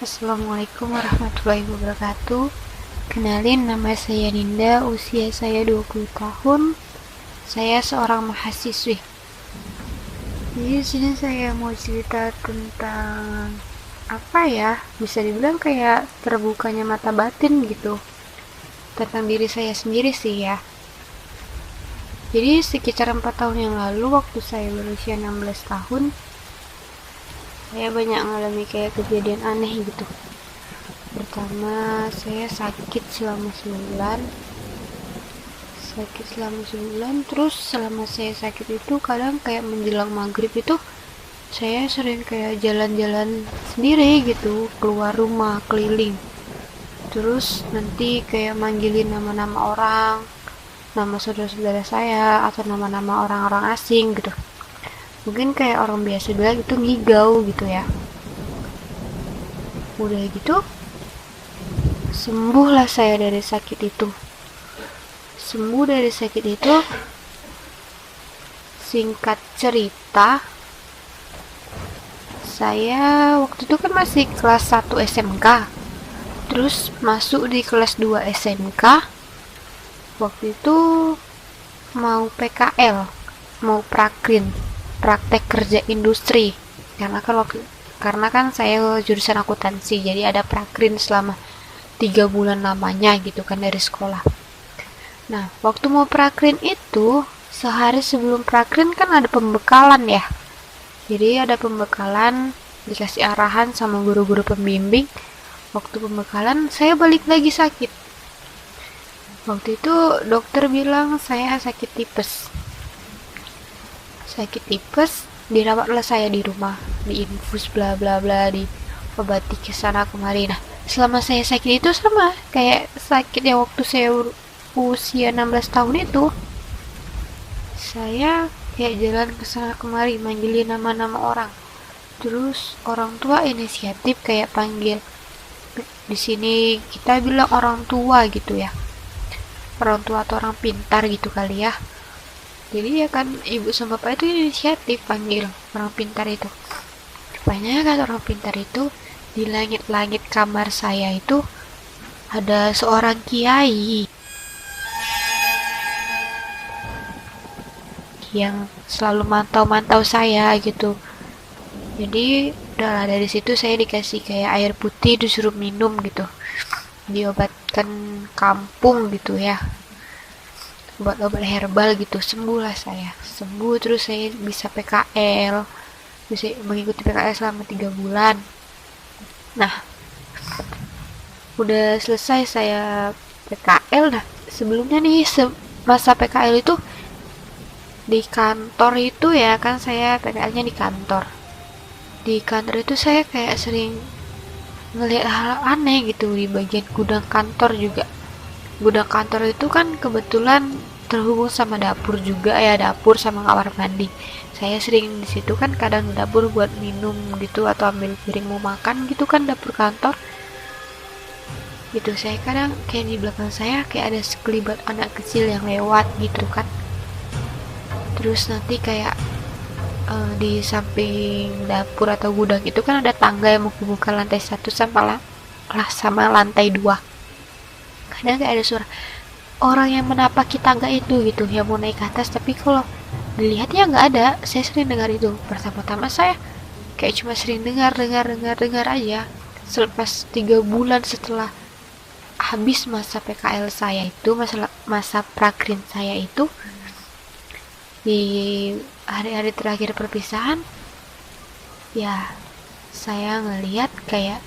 Assalamualaikum warahmatullahi wabarakatuh. Kenalin, nama saya Ninda, usia saya 20 tahun. Saya seorang mahasiswi. Jadi di sini saya mau cerita tentang apa ya? Bisa dibilang kayak terbukanya mata batin gitu. Tentang diri saya sendiri sih ya. Jadi sekitar 4 tahun yang lalu waktu saya berusia 16 tahun, saya banyak mengalami kayak kejadian aneh gitu. Pertama, saya sakit selama sebulan, terus selama saya sakit itu kadang kayak menjelang maghrib itu saya sering kayak jalan-jalan sendiri gitu, keluar rumah, keliling. Terus nanti kayak manggilin nama-nama orang, nama saudara-saudara saya, atau nama-nama orang-orang asing gitu. Mungkin kayak orang biasa bilang itu ngigau gitu ya. Udah gitu, sembuhlah saya dari sakit itu. Sembuh dari sakit itu, singkat cerita, saya waktu itu kan masih kelas 1 SMK. Terus masuk di kelas 2 SMK. Waktu itu mau PKL, mau prakrin, praktek kerja industri. Karena kan saya jurusan akuntansi, jadi ada prakrin selama 3 bulan lamanya gitu kan dari sekolah. Nah, waktu mau prakrin itu, sehari sebelum prakrin kan ada pembekalan ya. Jadi ada pembekalan, dikasih arahan sama guru-guru pembimbing. Waktu pembekalan, saya balik lagi sakit. Waktu itu dokter bilang saya sakit tipes. Sakit tipes, dirawatlah saya di rumah, diinfus bla bla bla, diobati ke sana kemari. Nah, selama saya sakit itu sama kayak sakit yang waktu saya usia 16 tahun itu. Saya kayak jalan ke sana kemari manggilin nama-nama orang. Terus orang tua inisiatif kayak panggil. Di sini kita bilang orang tua gitu ya. Orang tua atau orang pintar gitu kali ya. Jadi ya kan ibu sama bapak itu inisiatif panggil orang pintar itu. Rupanya kan orang pintar itu di langit-langit kamar saya itu ada seorang kiai yang selalu mantau-mantau saya gitu. Jadi udahlah dari situ saya dikasih kayak air putih disuruh minum gitu. Diobatkan kampung gitu ya. Obat-obat herbal gitu, sembuhlah saya. Sembuh terus saya bisa PKL. Bisa mengikuti PKL selama 3 bulan. Nah, udah selesai saya PKL. Nah, sebelumnya nih masa PKL itu di kantor itu ya kan, saya PKL-nya di kantor. Di kantor itu saya kayak sering ngelihat hal aneh gitu di bagian gudang kantor juga. Gudang kantor itu kan kebetulan terhubung sama dapur juga ya, dapur sama kamar mandi. Saya sering di situ kan kadang dapur buat minum gitu atau ambil piring mau makan gitu kan, dapur kantor. Gitu saya kadang kayak di belakang saya kayak ada sekelibat anak kecil yang lewat gitu kan. Terus nanti kayak di samping dapur atau gudang itu kan ada tangga yang menghubungkan lantai 1 sama lantai 2. Kadang kayak ada suara orang yang menapaki tangga itu gitu, yang mau naik ke atas, tapi kalau dilihat ya nggak ada. Saya sering dengar itu. Pertama-tama saya kayak cuma sering dengar aja. Selepas 3 bulan setelah habis masa PKL saya itu, masa prakrin saya itu, di hari-hari terakhir perpisahan ya, saya ngelihat kayak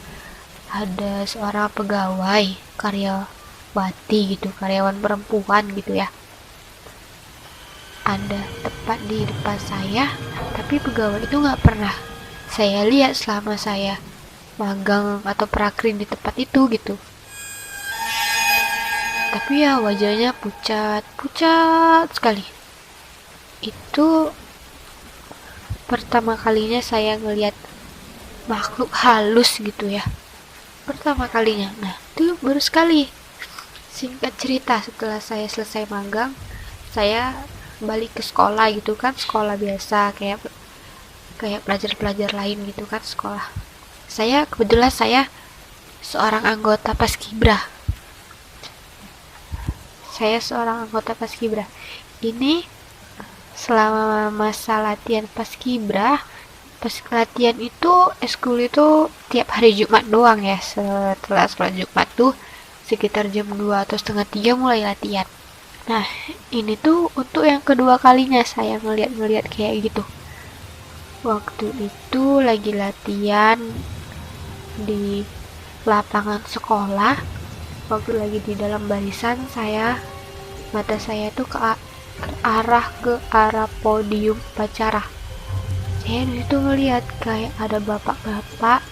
ada seorang pegawai karyawati gitu, karyawan perempuan gitu ya, ada tepat di depan saya. Tapi pegawai itu nggak pernah saya lihat selama saya magang atau prakrin di tempat itu gitu. Tapi ya wajahnya pucat sekali. Itu pertama kalinya saya ngelihat makhluk halus gitu ya, pertama kalinya. Nah, itu baru sekali. Singkat cerita, setelah saya selesai magang, saya balik ke sekolah gitu kan, sekolah biasa kayak pelajar-pelajar lain gitu kan, sekolah. Kebetulan saya seorang anggota Paskibrah. Saya seorang anggota Paskibrah. Ini selama masa latihan Paskibrah, pas latihan itu eskul itu tiap hari Jumat doang ya. Setelah sholat Jumat tuh sekitar jam 2 atau setengah 3 mulai latihan. Nah, ini tuh untuk yang kedua kalinya saya ngeliat-ngeliat kayak gitu. Waktu itu lagi latihan di lapangan sekolah. Waktu lagi di dalam barisan, mata saya tuh ke arah podium upacara. Saya disitu ngeliat kayak ada bapak-bapak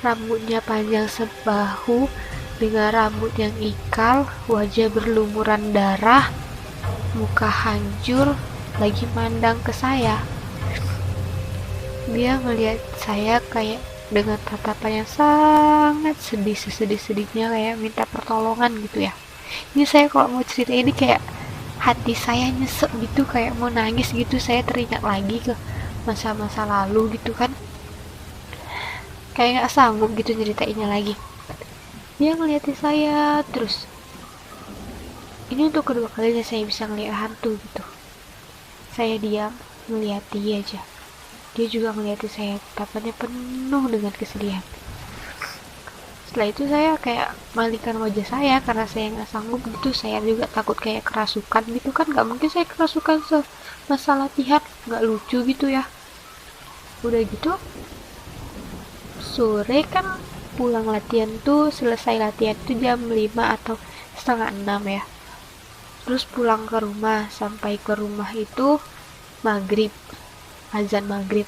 rambutnya panjang sebahu dengan rambut yang ikal, wajah berlumuran darah, muka hancur, lagi mandang ke saya. Dia ngeliat saya kayak dengan tatapan yang sangat sedih, sesedih-sedihnya kayak minta pertolongan gitu ya. Ini saya kalau mau cerita ini kayak hati saya nyesek gitu, kayak mau nangis gitu. Saya teringat lagi ke masa-masa lalu gitu kan, kayak gak sanggup gitu nyeritainnya lagi. Dia ngeliatin saya terus. Ini untuk kedua kalinya saya bisa ngeliat hantu gitu. Saya diam ngeliat dia aja. Dia juga ngeliatin saya, tatapannya penuh dengan kesedihan. Setelah itu saya kayak malingkan wajah saya karena saya nggak sanggup gitu. Saya juga takut kayak kerasukan gitu kan, nggak mungkin saya kerasukan semasa latihan, nggak lucu gitu ya. Udah gitu sore kan pulang latihan tuh, selesai latihan tuh jam 5 atau setengah 6 ya. Terus pulang ke rumah, sampai ke rumah itu maghrib, azan maghrib.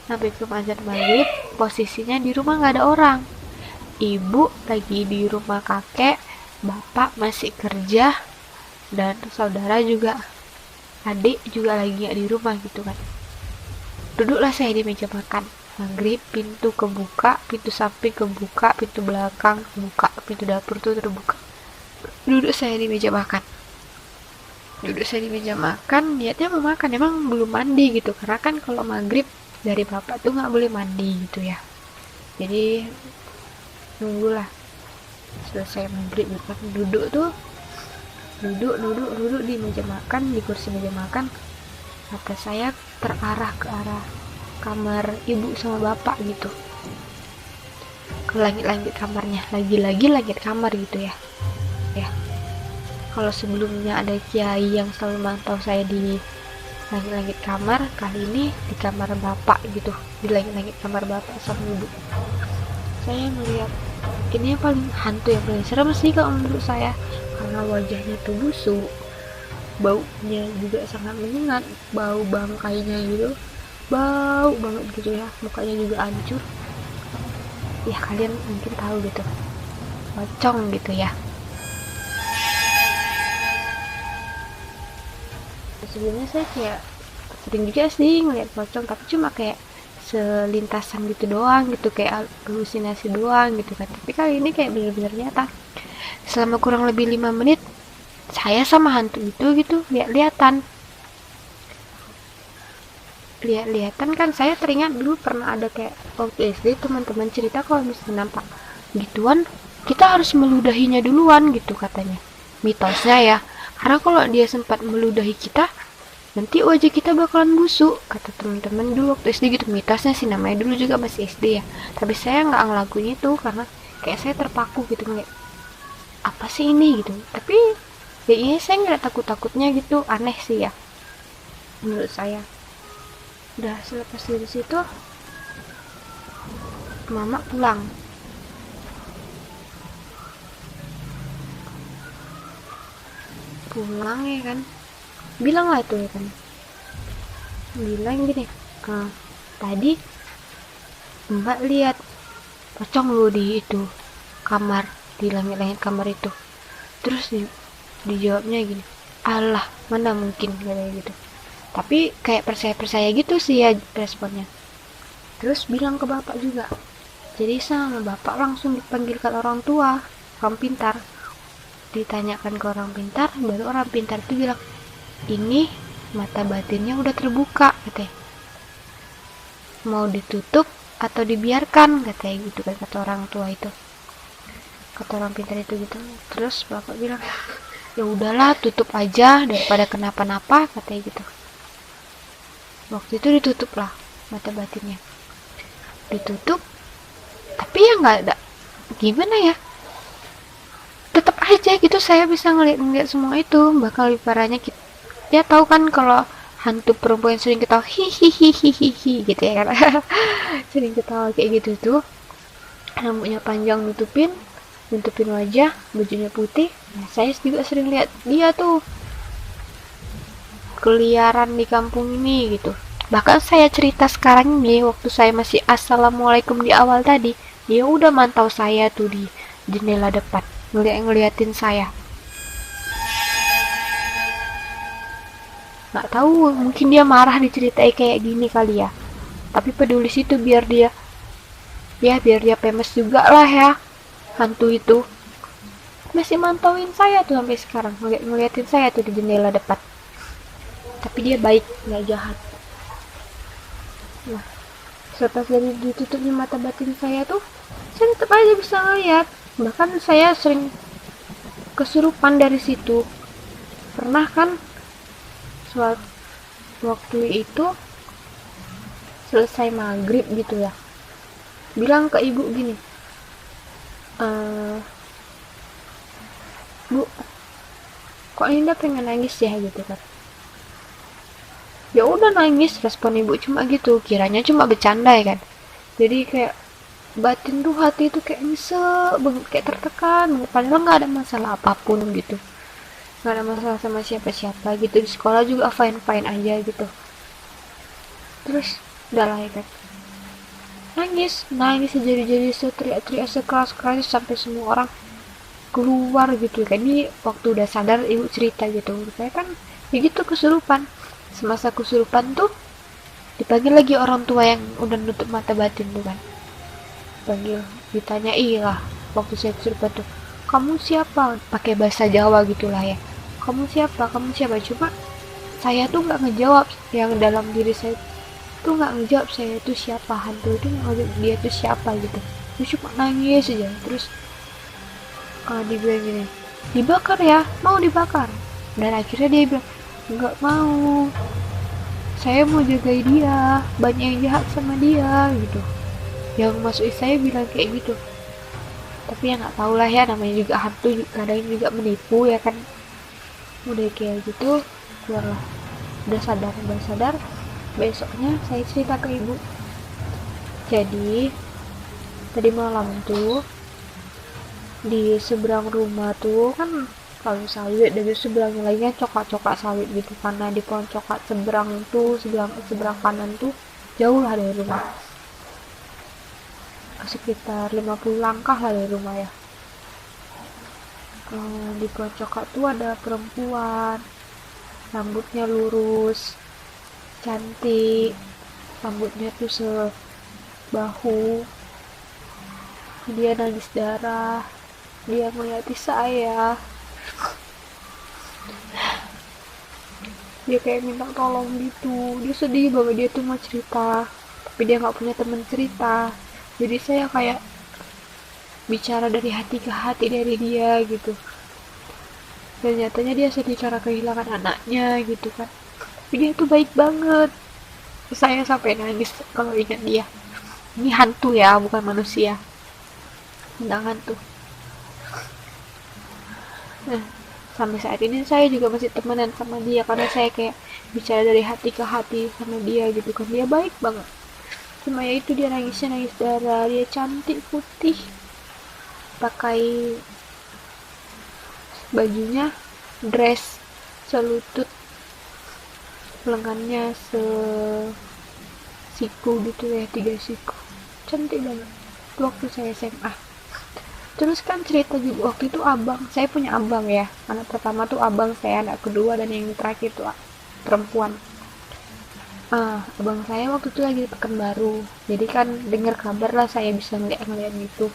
Sampai ke azan maghrib, posisinya di rumah nggak ada orang. Ibu lagi di rumah kakek, bapak masih kerja, dan saudara juga, adik juga lagi nggak di rumah gitu kan. Duduklah saya di meja makan. Maghrib, pintu kebuka, pintu samping kebuka, pintu belakang kebuka, pintu dapur tuh terbuka. Duduk saya di meja makan. Niatnya mau makan, emang belum mandi gitu. Karena kan kalau maghrib dari bapak tuh nggak boleh mandi gitu ya. Jadi nunggulah selesai maghrib gitu. Duduk di meja makan, di kursi meja makan. Mata saya terarah ke arah kamar ibu sama bapak gitu, ke langit-langit kamarnya, lagi-lagi langit kamar gitu ya. Kalau sebelumnya ada kiai yang selalu mantau saya di langit-langit kamar, kali ini di kamar bapak gitu, di langit-langit kamar bapak sama ibu. Saya melihat ini yang paling hantu, yang paling serem sih kalau menurut saya, karena wajahnya tuh busuk, baunya juga sangat menyengat, bau bangkainya gitu, bau banget gitu ya, mukanya juga hancur ya, kalian mungkin tahu gitu, pocong gitu ya. Sebelumnya saya kayak sering juga sih ngeliat pocong, tapi cuma kayak selintasan gitu doang gitu, kayak halusinasi doang gitu kan. Tapi kali ini kayak bener-bener nyata. Selama kurang lebih 5 menit saya sama hantu itu gitu lihat-lihatan kan. Saya teringat dulu pernah ada kayak waktu SD teman-teman cerita kalau misalnya nampak gituan kita harus meludahinya duluan gitu katanya, mitosnya ya. Karena kalau dia sempat meludahi kita, nanti wajah kita bakalan busuk, kata teman-teman dulu waktu SD gitu. Mitosnya sih, namanya dulu juga masih SD ya. Tapi saya nggak ngelakuin itu karena kayak saya terpaku gitu, ngeliat apa sih ini gitu. Tapi ya ini saya nggak takut-takutnya gitu, aneh sih ya menurut saya. Udah selepas dari situ mama pulang. Ya kan, bilang lah tuh ya kan, bilang gini, tadi mbak lihat pocong lu di itu kamar, di langit-langit kamar itu. Terus dijawabnya gini, alah mana mungkin, kayak gitu. Tapi kayak percaya gitu sih ya responnya. Terus bilang ke bapak juga. Jadi sama bapak langsung dipanggilkan orang tua, orang pintar. Ditanyakan ke orang pintar, baru orang pintar itu bilang, ini mata batinnya udah terbuka katanya, mau ditutup atau dibiarkan katanya gitu kan, kata orang tua itu. kata orang pintar itu gitu. Terus bapak bilang, ya udahlah tutup aja daripada kenapa-napa, katanya gitu. Waktu itu ditutup lah mata batinnya, ditutup, tapi ya nggak ada, gimana ya, tetap aja gitu saya bisa ngeliat semua itu. Bakal lebih parahnya kita, ya tahu kan kalau hantu perempuan sering ketawa hihihihihi gitu ya kan. Sering ketawa kayak gitu tuh, rambutnya panjang nutupin wajah, bajunya putih. Nah, saya juga sering lihat dia tuh keliaran di kampung ini gitu. Bahkan saya cerita sekarang ini, waktu saya masih assalamualaikum di awal tadi, dia udah mantau saya tuh di jendela depan, ngeliatin saya. Nggak tahu, mungkin dia marah diceritain kayak gini kali ya. Tapi peduli situ biar dia famous juga lah ya. Hantu itu masih mantauin saya tuh sampai sekarang, ngeliatin saya tuh di jendela depan. Tapi dia baik, nggak jahat. Nah, setelah dari ditutupnya mata batin saya tuh, saya tetap aja bisa ngeliat. Bahkan saya sering kesurupan dari situ. Pernah kan suatu waktu itu selesai maghrib gitu ya, bilang ke ibu gini, Bu, kok Linda pengen nangis ya gitu kan. Ya udah nangis, respon ibu cuma gitu, kiranya cuma bercanda ya kan. Jadi kayak batin tuh, hati tuh kayak nyesek banget, kayak tertekan, padahal nggak ada masalah apapun gitu, nggak ada masalah sama siapa-siapa gitu, di sekolah juga fine-fine aja gitu. Terus udah lah ya kan, nangis sejadi-jadi, teriak-teriak sekeras-keras sampai semua orang keluar gitu kan. Ini waktu udah sadar ibu cerita gitu, saya kan ya gitu kesurupan. Semasa kesurupan tuh dipanggil lagi orang tua yang udah nutup mata batin tuh kan, panggil, ditanya lah waktu saya kesurupan tuh, kamu siapa, pakai bahasa Jawa gitulah ya, kamu siapa, cuma saya tuh nggak ngejawab, yang dalam diri saya tuh nggak ngejawab saya itu siapa, hantu itu nggak ngejawab dia tuh siapa gitu. Dia cuma nangis aja. Terus dibilang gini, dibakar ya, mau dibakar. Dan akhirnya dia bilang, nggak mau, saya mau jagai dia, banyak yang jahat sama dia gitu. Yang maksud saya bilang kayak gitu. Tapi ya nggak tau lah ya, namanya juga hantu, kadang juga menipu ya kan. Udah kayak gitu keluarlah, udah sadar. Besoknya saya cerita ke ibu, jadi tadi malam tuh di seberang rumah tuh kan kalau sawit, dari seberang lainnya coklat sawit gitu, karena di pohon coklat seberang tuh, seberang kanan tuh jauh lah dari rumah, sekitar 50 langkah lah dari rumah ya. Di pohon coklat tuh ada perempuan, rambutnya lurus, cantik, rambutnya tuh sebahu. Dia nangis darah, dia melihat saya, dia kayak minta tolong gitu, dia sedih banget, dia tuh mau cerita tapi dia nggak punya teman cerita. Jadi saya kayak bicara dari hati ke hati dari dia gitu, dan nyatanya dia sedih karena kehilangan anaknya gitu kan. Tapi dia tuh baik banget, saya sampai nangis kalau ingat dia. Ini hantu ya, bukan manusia, tentang hantu. Nah, sampai saat ini saya juga masih temenan sama dia karena saya kayak bicara dari hati ke hati sama dia gitu kan. Dia baik banget, cuma ya itu, dia nangis darah. Dia cantik, putih, pakai bajunya dress selutut, lengannya siku gitu ya, 3 siku, cantik banget waktu saya SMA. Terus kan cerita juga waktu itu saya punya abang ya, anak pertama tuh abang saya, anak kedua, dan yang terakhir tuh perempuan. Abang saya waktu itu lagi di Pekanbaru, jadi kan dengar kabar lah, saya bisa ngeliat gitu.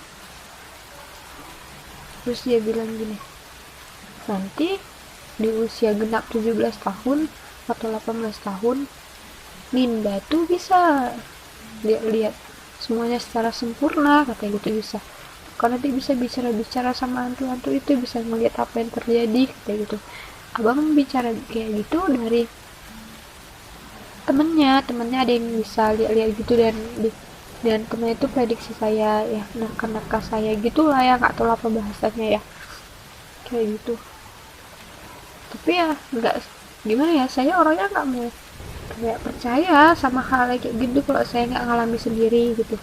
Terus dia bilang gini, nanti di usia genap 17 tahun atau 18 tahun Linda tuh bisa lihat semuanya secara sempurna, katanya gitu, bisa karena dia bisa bicara-bicara sama hantu-hantu itu, bisa melihat apa yang terjadi kayak gitu. Abang bicara kayak gitu dari temennya ada yang bisa lihat-lihat gitu, dan temennya itu prediksi saya ya, nerka saya gitulah ya, nggak tahu apa bahasanya ya, kayak gitu. Tapi ya nggak, gimana ya, saya orangnya nggak mau kayak percaya sama hal kayak gitu kalau saya nggak ngalami sendiri gitu.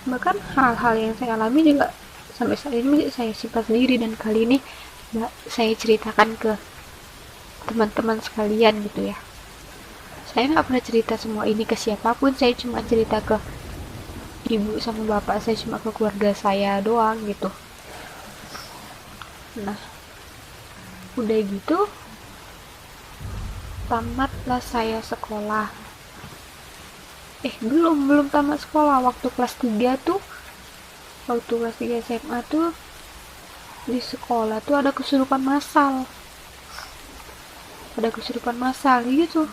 Bahkan hal-hal yang saya alami juga sampai saat ini saya simpan sendiri, dan kali ini saya ceritakan ke teman-teman sekalian gitu ya. Saya nggak pernah cerita semua ini ke siapapun, saya cuma cerita ke ibu sama bapak saya, cuma ke keluarga saya doang gitu. Nah, udah gitu tamatlah saya sekolah. Belum tamat sekolah, waktu kelas 3 tuh, waktu kelas 3 SMA tuh, di sekolah tuh ada kesurupan massal. Gitu.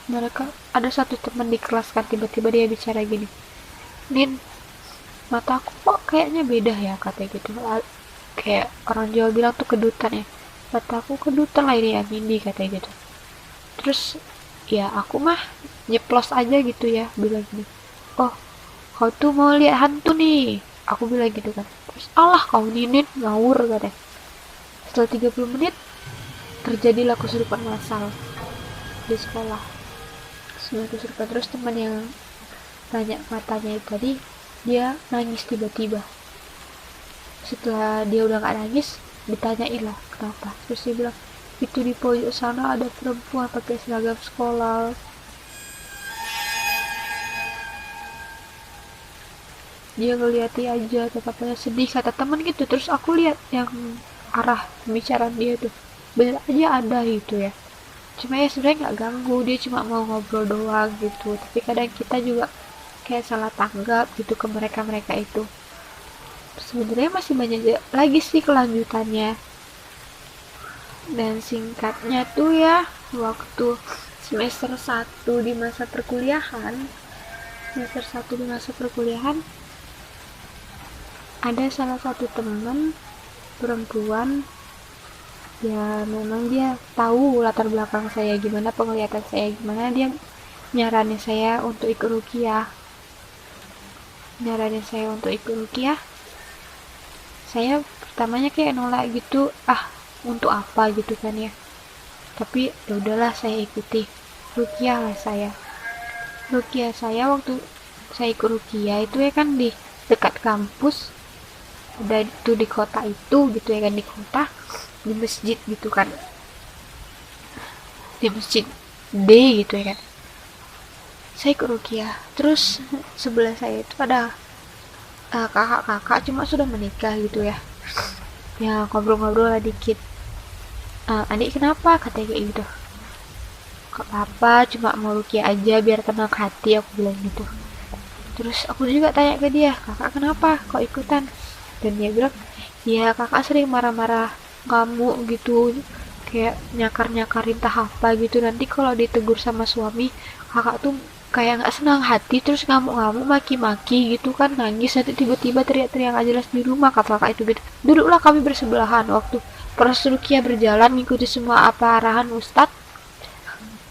Mereka ada satu teman di kelas kan, tiba-tiba dia bicara gini, Nin, mataku kok kayaknya beda ya, katanya gitu. Kayak orang Jawa bilang tuh kedutan ya, mataku kedutan lah ini ya, Mindi, katanya gitu. Terus ya aku mah nyeplos aja gitu ya, bilang gini, oh kau tuh mau lihat hantu nih, aku bilang gitu kan. Terus alah kau Ninin ngawur, katanya. Setelah 30 menit terjadilah kesurupan massal di sekolah. Kesurupan, terus teman yang tanya matanya itu tadi, dia nangis tiba-tiba. Setelah dia udah gak nangis, ditanyain lah kenapa. Terus dia bilang, itu di pojok sana ada perempuan pakai seragam sekolah. Dia ngeliati aja, tetapnya sedih, kata temen gitu. Terus aku lihat yang arah pembicaraan dia tuh, bener aja ada gitu ya. Cuma ya sebenarnya nggak ganggu, dia cuma mau ngobrol doang gitu. Tapi kadang kita juga kayak salah tanggap gitu ke mereka itu. Sebenarnya masih banyak lagi sih kelanjutannya. Dan singkatnya tuh ya, waktu semester 1 di masa perkuliahan, ada salah satu teman perempuan ya, memang dia tahu latar belakang saya gimana, penglihatan saya gimana. Dia nyaranin saya untuk ikut rukiah. Saya pertamanya kayak nolak gitu, untuk apa gitu kan ya. Tapi ya udahlah, saya ikuti rukiah lah saya. Waktu saya ikut rukiah itu ya kan di dekat kampus, udah itu di kota itu gitu ya kan, di kota, di masjid gitu kan, di masjid D gitu ya kan. Saya ikut rukiah, terus sebelah saya itu ada kakak-kakak, cuma sudah menikah gitu ya. Ya ngobrol-ngobrol lah dikit. Adik kenapa, katanya kayak gitu. Gak apa-apa, cuma mau rukiah aja biar tenang hati, aku bilang gitu. Terus aku juga tanya ke dia, kakak kenapa kok ikutan? Dan dia bilang, ya kakak sering marah-marah, ngamuk gitu, kayak nyakar-nyakarin entah apa gitu. Nanti kalau ditegur sama suami, kakak tuh kayak nggak senang hati, terus ngamuk-ngamuk, maki-maki gitu kan, nangis, nanti tiba-tiba teriak-teriak gak jelas di rumah, kata kakak itu gitu. Duduklah kami bersebelahan waktu proses rukiah berjalan, mengikuti semua apa arahan ustadz.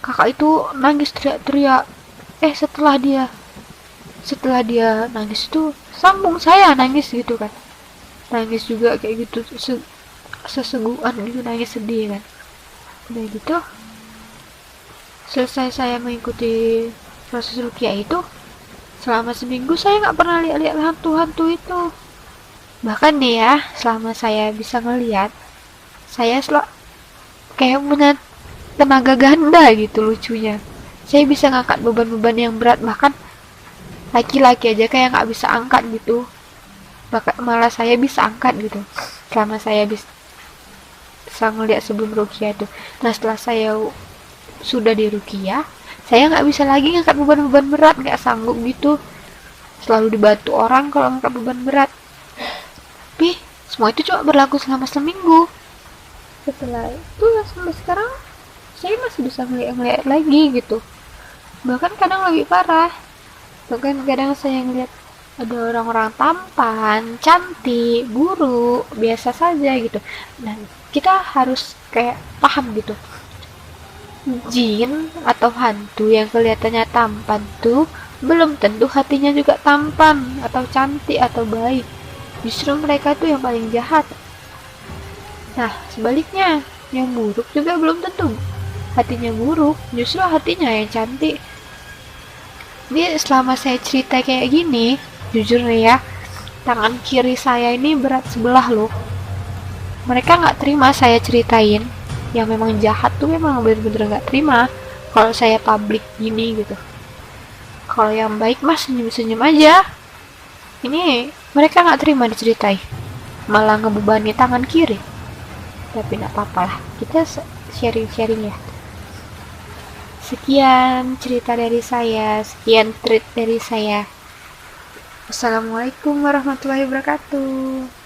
Kakak itu nangis teriak-teriak. Setelah dia nangis itu sambung saya nangis gitu kan, nangis juga kayak gitu, sesegukan gitu, nangis sedih kan. Udah gitu selesai saya mengikuti proses rukiah itu, selama seminggu saya nggak pernah lihat hantu-hantu itu. Bahkan nih ya, selama saya bisa ngelihat, saya kayak punya tenaga ganda gitu lucunya. Saya bisa ngangkat beban-beban yang berat, bahkan laki-laki aja kayak nggak bisa angkat gitu. Bahkan malah saya bisa angkat gitu. Selama saya bisa ngeliat sebelum rukiah itu. Nah setelah saya sudah di rukiah, saya nggak bisa lagi ngangkat beban-beban berat, nggak sanggup gitu. Selalu dibantu orang kalau ngangkat beban berat. Tapi semua itu cuma berlaku selama seminggu. Setelah itu ya sampai sekarang saya masih bisa ngeliat lagi gitu. Bahkan kadang lebih parah. Bahkan kadang saya ngeliat ada orang-orang tampan, cantik, buruk, biasa saja gitu. Dan kita harus kayak paham gitu. Jin atau hantu yang kelihatannya tampan tuh belum tentu hatinya juga tampan atau cantik atau baik. Justru mereka tuh yang paling jahat. Nah, sebaliknya, yang buruk juga belum tentu hatinya buruk, justru hatinya yang cantik. Ini selama saya cerita kayak gini, jujur nih ya, tangan kiri saya ini berat sebelah loh. Mereka nggak terima saya ceritain. Yang memang jahat tuh memang bener-bener nggak terima kalau saya publik gini gitu. Kalau yang baik mas senyum-senyum aja. Ini mereka nggak terima diceritai, malah ngebebani tangan kiri. Tapi nggak apa-apa lah, kita sharing-sharing ya. Sekian cerita dari saya, sekian treat dari saya. Assalamualaikum warahmatullahi wabarakatuh.